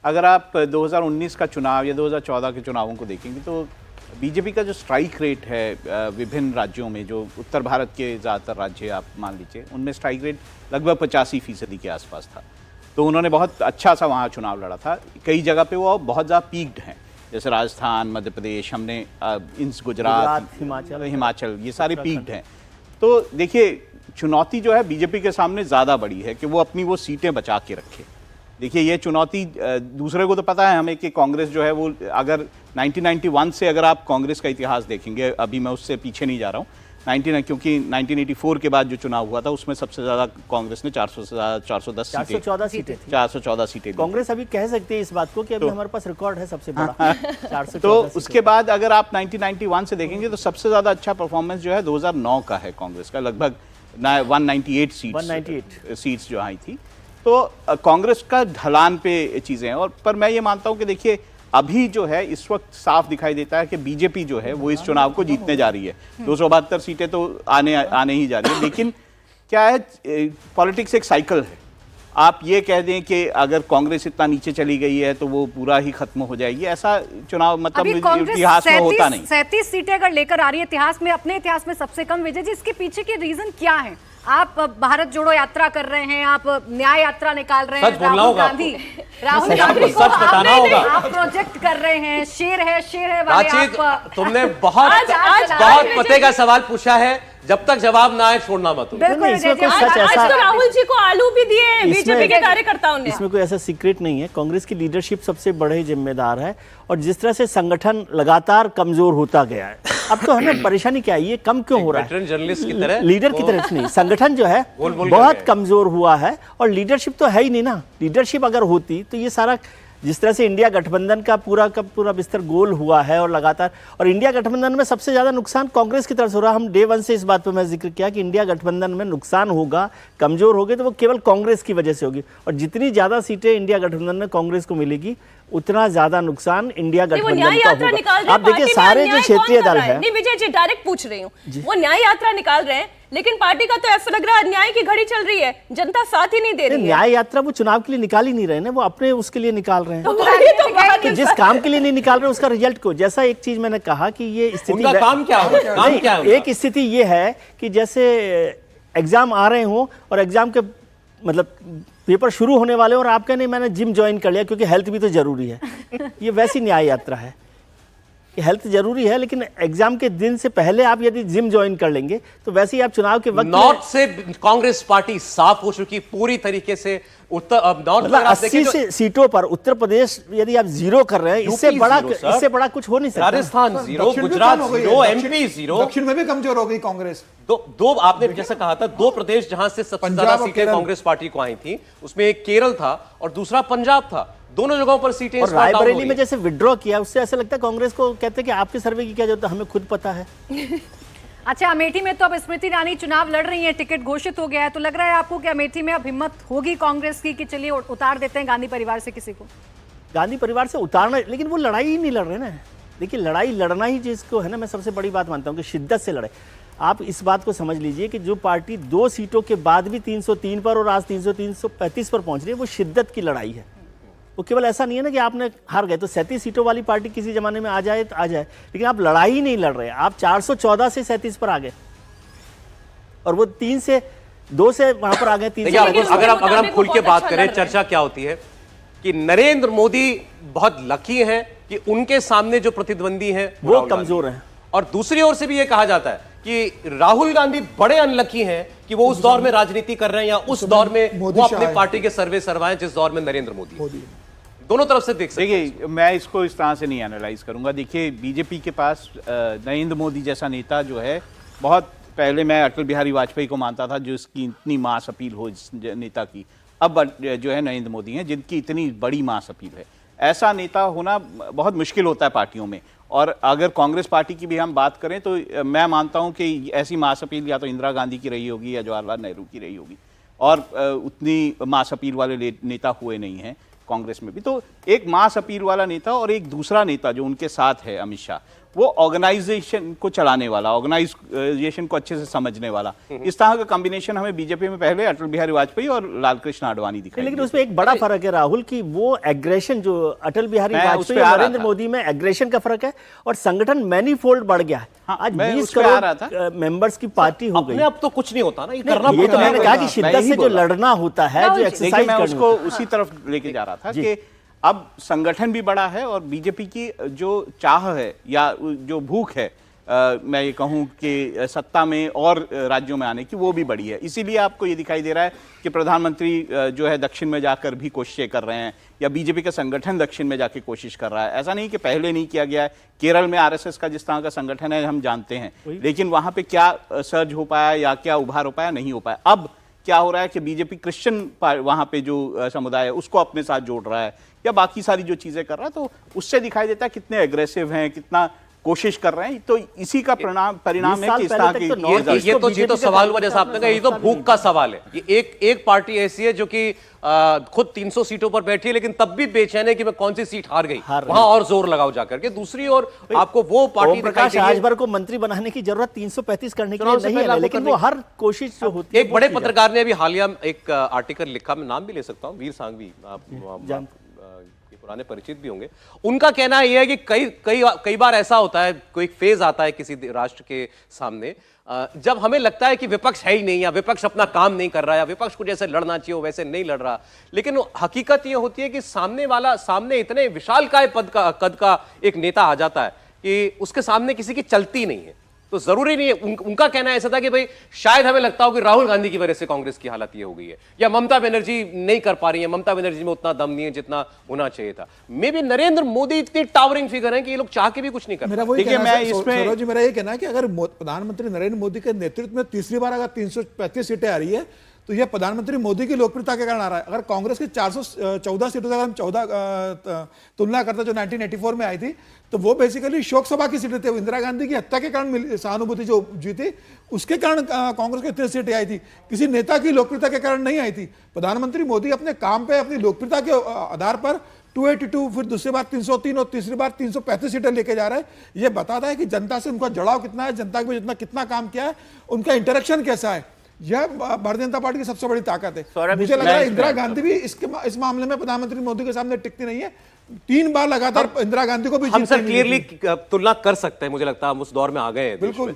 अगर आप 2019 का चुनाव या 2014 के चुनावों को देखेंगे तो बीजेपी का जो स्ट्राइक रेट है विभिन्न राज्यों में, जो उत्तर भारत के ज़्यादातर राज्य आप मान लीजिए, उनमें स्ट्राइक रेट लगभग 85% के आसपास था। तो उन्होंने बहुत अच्छा सा वहाँ चुनाव लड़ा था। कई जगह पे वो बहुत ज़्यादा पीक्ड हैं, जैसे राजस्थान, मध्य प्रदेश, हमने गुजरात, हिमाचल, ये सारे पीक्ड हैं। तो देखिए, चुनौती जो है बीजेपी के सामने ज़्यादा बड़ी है कि वो अपनी वो सीटें बचा के रखे। देखिए, ये चुनौती दूसरे को तो पता है हमें कि कांग्रेस जो है वो, अगर 1991 से अगर आप कांग्रेस का इतिहास देखेंगे, अभी मैं उससे पीछे नहीं जा रहा हूँ, क्योंकि 1984 के बाद जो चुनाव हुआ था उसमें सबसे ज़्यादा कांग्रेस ने 414 सीटें। कांग्रेस अभी कह सकती है इस बात को कि अभी हमारे पास रिकॉर्ड है सबसे बड़ा 414। तो उसके बाद अगर आप 1991 से देखेंगे तो सबसे ज़्यादा अच्छा परफॉर्मेंस जो है 2009 का है कांग्रेस का, लगभग 198 सीट्स जो आई थी। तो कांग्रेस का ढलान पे चीज़ें हैं। और पर मैं ये मानता हूँ कि देखिए, अभी जो है इस वक्त साफ दिखाई देता है कि बीजेपी जो है वो इस चुनाव को जीतने जा रही है। 272 सीटें तो आने ही जा रही है। लेकिन क्या है, पॉलिटिक्स एक साइकिल है। आप ये कह दें कि अगर कांग्रेस इतना नीचे चली गई है तो वो पूरा ही खत्म हो जाएगी, ऐसा चुनाव मतलब इतिहास में होता नहीं। 37 सीटें अगर लेकर आ रही है इतिहास में, अपने इतिहास में सबसे कम। विजय जी, इसके पीछे के रीजन क्या है? आप भारत जोड़ो यात्रा कर रहे हैं, आप न्याय यात्रा निकाल रहे हैं, राहुल गांधी को आप प्रोजेक्ट कर रहे हैं, शेर है वाले आप। तुमने बहुत पते का सवाल पूछा है, जब तक जवाब ना आए छोड़ना मत। आज तो राहुल जी को आलू भी दिए बीजेपी के कार्यकर्ताओं ने। इसमें कोई ऐसा सीक्रेट नहीं है। कांग्रेस की लीडरशिप सबसे बड़े जिम्मेदार है, और जिस तरह से संगठन लगातार कमजोर होता गया है, अब तो हमें परेशानी क्या है, ये कम क्यों हो रहा है? जर्नलिस्ट की तरह, लीडर की तरह नहीं, संगठन जो है बहुत कमजोर हुआ है, और लीडरशिप तो है ही नहीं ना। लीडरशिप अगर होती तो ये सारा, जिस तरह से इंडिया गठबंधन का पूरा बिस्तर गोल हुआ है और लगातार, और इंडिया गठबंधन में सबसे ज्यादा नुकसान कांग्रेस की तरफ से हो रहा है। हम डे वन से इस बात पर मैं जिक्र किया कि इंडिया गठबंधन में नुकसान होगा, कमजोर होगी तो वो केवल कांग्रेस की वजह से होगी, और जितनी ज्यादा सीटें इंडिया गठबंधन में कांग्रेस को मिलेगी उतना ज्यादा नुकसान इंडिया गठबंधन का होगा। आप देखिए, सारे जो क्षेत्रीय दल है, नहीं विजय जी डायरेक्ट पूछ रही हूँ, वो न्याय यात्रा निकाल रहे हैं, लेकिन पार्टी का तो ऐसा लग रहा है न्याय की घड़ी चल रही है, जनता साथ ही नहीं दे रही है। न्याय यात्रा वो चुनाव के लिए निकाल ही नहीं रहे ना, वो अपने उसके लिए निकाल रहे हैं। तो जिस काम के लिए नहीं निकाल रहे उसका रिजल्ट को, जैसा एक चीज मैंने कहा कि ये स्थिति, काम क्या है? एक स्थिति ये है कि जैसे एग्जाम आ रहे हो और एग्जाम के मतलब पेपर शुरू होने वाले, और आप कहें नहीं मैंने जिम ज्वाइन कर लिया क्योंकि हेल्थ भी तो जरूरी है। ये वैसी न्याय यात्रा है कि हेल्थ जरूरी है, लेकिन एग्जाम के दिन से पहले आप यदि जिम ज्वाइन कर लेंगे तो वैसे ही आप चुनाव के वक्त। नॉर्थ से कांग्रेस पार्टी साफ हो चुकी पूरी तरीके से। उत्तर अब नॉर्थ मतलब 80 से सीटों पर उत्तर प्रदेश यदि आप जीरो कर रहे हैं, इससे बड़ा कुछ हो नहीं सकता। Rajasthan zero, Gujarat zero, MP zero, दक्षिण में भी कमजोर हो गई कांग्रेस। दो आपने जैसा कहा था, दो प्रदेश जहां से सबसे ज्यादा सीटें कांग्रेस पार्टी को आई थी, उसमें एक केरल था और दूसरा पंजाब था। दोनों जगहों पर सीटें। और रायबरेली में जैसे विड्रॉ किया, उससे ऐसा लगता है कांग्रेस को, कहते हैं कि आपके सर्वे की क्या जरूरत है, हमें खुद पता है। अच्छा, अमेठी में तो अब स्मृति ईरानी चुनाव लड़ रही हैं, टिकट घोषित हो गया है, तो लग रहा है आपको कि अमेठी में अब हिम्मत होगी कांग्रेस की कि चलिए उतार देते हैं गांधी परिवार से किसी को? गांधी परिवार से उतारना, लेकिन वो लड़ाई ही नहीं लड़ रहे ना। देखिए, लड़ाई लड़ना ही जिसको है ना, मैं सबसे बड़ी बात मानता हूँ कि शिद्दत से लड़े। आप इस बात को समझ लीजिए कि जो पार्टी 2 सीटों के बाद भी 303 पर और आज 335 पर पहुंच रही है, वो शिद्दत की लड़ाई है। वो केवल ऐसा नहीं है ना कि आपने हार गए। तो 37 सीटों वाली पार्टी किसी जमाने में आ जाए तो आ जाए, लेकिन आप लड़ाई ही नहीं लड़ रहे। आप 414 से 37 पर आ गए, और वो 3 से 2 से वहां पर आ गए। 3 से अगर हम खुल के बात करें, चर्चा क्या होती है कि नरेंद्र मोदी बहुत लकी हैं कि उनके सामने जो प्रतिद्वंदी हैं वो कमजोर हैं, और दूसरी ओर से भी ये कहा जाता है कि राहुल गांधी बड़े अनलकी हैं कि वो उस दौर में राजनीति कर रहे हैं या उस दौर में वो अपनी पार्टी के सर्वे सरवाएं जिस दौर में नरेंद्र मोदी। दोनों तरफ से देख सकते हैं। देखिए, मैं इसको इस तरह से नहीं एनालाइज करूंगा। देखिए, बीजेपी के पास नरेंद्र मोदी जैसा नेता जो है, बहुत पहले मैं अटल बिहारी वाजपेयी को मानता था, जो इसकी इतनी मास अपील हो इस नेता की। अब जो है नरेंद्र मोदी हैं, जिनकी इतनी बड़ी मास अपील है। ऐसा नेता होना बहुत मुश्किल होता है पार्टियों में। और अगर कांग्रेस पार्टी की भी हम बात करें तो मैं मानता हूं कि ऐसी मास अपील या तो इंदिरा गांधी की रही होगी या जवाहरलाल नेहरू की रही होगी, और उतनी मास अपील वाले नेता हुए नहीं हैं कांग्रेस में भी। तो एक मास अपील वाला नेता और एक दूसरा नेता जो उनके साथ है, अमित शाह, वो ऑर्गेनाइजेशन को चलाने वाला, ऑर्गेनाइजेशन को अच्छे से समझने वाला, इस तरह का कॉम्बिनेशन हमें बीजेपी में पहले अटल बिहारी वाजपेयी और लालकृष्ण आडवाणी दिखाई। लेकिन उसमें एक बड़ा फर्क है राहुल कि वो एग्रेशन जो अटल बिहारी वाजपेयी और नरेंद्र मोदी में एग्रेशन का फर्क है, और संगठन मैनीफोल्ड बढ़ गया है। आज 20 करोड़ मेंबर्स की पार्टी हो गई। अब तो कुछ नहीं होता ना, ये करना ये तो मैंने कहा कि शिद्दत से जो लड़ना होता है, जो एक्सरसाइज मैं उसको उसी तरफ लेके जा रहा था कि अब संगठन भी बड़ा है और बीजेपी की जो चाह है या जो भूख है, मैं ये कहूं कि सत्ता में और राज्यों में आने की, वो भी बड़ी है। इसीलिए आपको ये दिखाई दे रहा है कि प्रधानमंत्री जो है दक्षिण में जाकर भी कोशिशें कर रहे हैं, या बीजेपी का संगठन दक्षिण में जाके कोशिश कर रहा है। ऐसा नहीं कि पहले नहीं किया गया है। केरल में आरएसएस का जिस तरह का संगठन है हम जानते हैं, लेकिन वहां पे क्या सर्ज हो पाया या क्या उभार हो पाया, नहीं हो पाया। अब क्या हो रहा है कि बीजेपी क्रिश्चियन वहां पे जो समुदाय है उसको अपने साथ जोड़ रहा है, या बाकी सारी जो चीजें कर रहा है, तो उससे दिखाई देता है कितने एग्रेसिव हैं, कितना कोशिश कर रहे हैं। तो इसी का परिणाम है कि इस तरह की ये तो सवाल हुआ, जैसा आपने कहा, ये तो भूख का सवाल है। ये एक पार्टी ऐसी है जो कि खुद 300 सीटों पर बैठी है, लेकिन तब भी बेचैन है कि मैं कौन सी सीट हार गई, वहां और जोर लगाओ जाकर के। दूसरी ओर आपको वो पार्टी प्रकाश राजभर को मंत्री बनाने की जरूरत 335 करने के लिए नहीं है, लेकिन वो हर कोशिश जो होती है। एक बड़े पत्रकार ने अभी हालिया एक आर्टिकल लिखा, मैं नाम भी ले सकता हूं, वीर सांघवी, आप पुराने परिचित भी होंगे। उनका कहना यह है कि कई बार ऐसा होता है, कोई फेज आता है किसी राष्ट्र के सामने, जब हमें लगता है कि विपक्ष है ही नहीं, या विपक्ष अपना काम नहीं कर रहा, या विपक्ष को जैसे लड़ना चाहिए वैसे नहीं लड़ रहा। लेकिन हकीकत यह होती है कि सामने इतने विशालकाय कद का एक नेता आ जाता है कि उसके सामने किसी की चलती नहीं है। तो जरूरी नहीं है, उनका कहना ऐसा था कि भाई शायद हमें लगता हो कि राहुल गांधी की वजह से कांग्रेस की हालत ये हो गई है, या ममता बनर्जी नहीं कर पा रही है, ममता बनर्जी में उतना दम नहीं है जितना होना चाहिए था। मे बी नरेंद्र मोदी इतनी टावरिंग फिगर है कि ये लोग चाह के भी कुछ नहीं कर मेरा वही कहना है, मेरा ये कहना है कि अगर प्रधानमंत्री नरेंद्र मोदी के नेतृत्व में तीसरी बार अगर 335 सीटें आ रही है, तो यह प्रधानमंत्री मोदी की लोकप्रियता के कारण आ रहा है। अगर कांग्रेस की 414 सीटों से अगर हम 14 तुलना करते जो 1984 में आई थी, तो वो बेसिकली शोक सभा की सीटें थी। इंदिरा गांधी की हत्या के कारण सहानुभूति जो जीती, उसके कारण कांग्रेस को इतनी सीटें आई थी, किसी नेता की लोकप्रियता के कारण नहीं आई थी। प्रधानमंत्री मोदी अपने काम पे, अपनी लोकप्रियता के आधार पर 282, फिर दूसरी बार 303 और तीसरी बार 335 सीटें लेके जा रहे हैं। ये बताता है कि जनता से उनका जुड़ाव कितना है, जनता के जितना कितना काम किया है, उनका इंटरेक्शन कैसा है। यह भारतीय जनता पार्टी की सबसे बड़ी ताकत है। मुझे लग रहा है इंदिरा गांधी भी इस मामले में प्रधानमंत्री मोदी के सामने टिकती नहीं है। 3 बार लगातार इंदिरा गांधी को भी हम सर क्लियरली तुलना कर सकते हैं, मुझे लगता है हम उस दौर में आ गए हैं। बिल्कुल।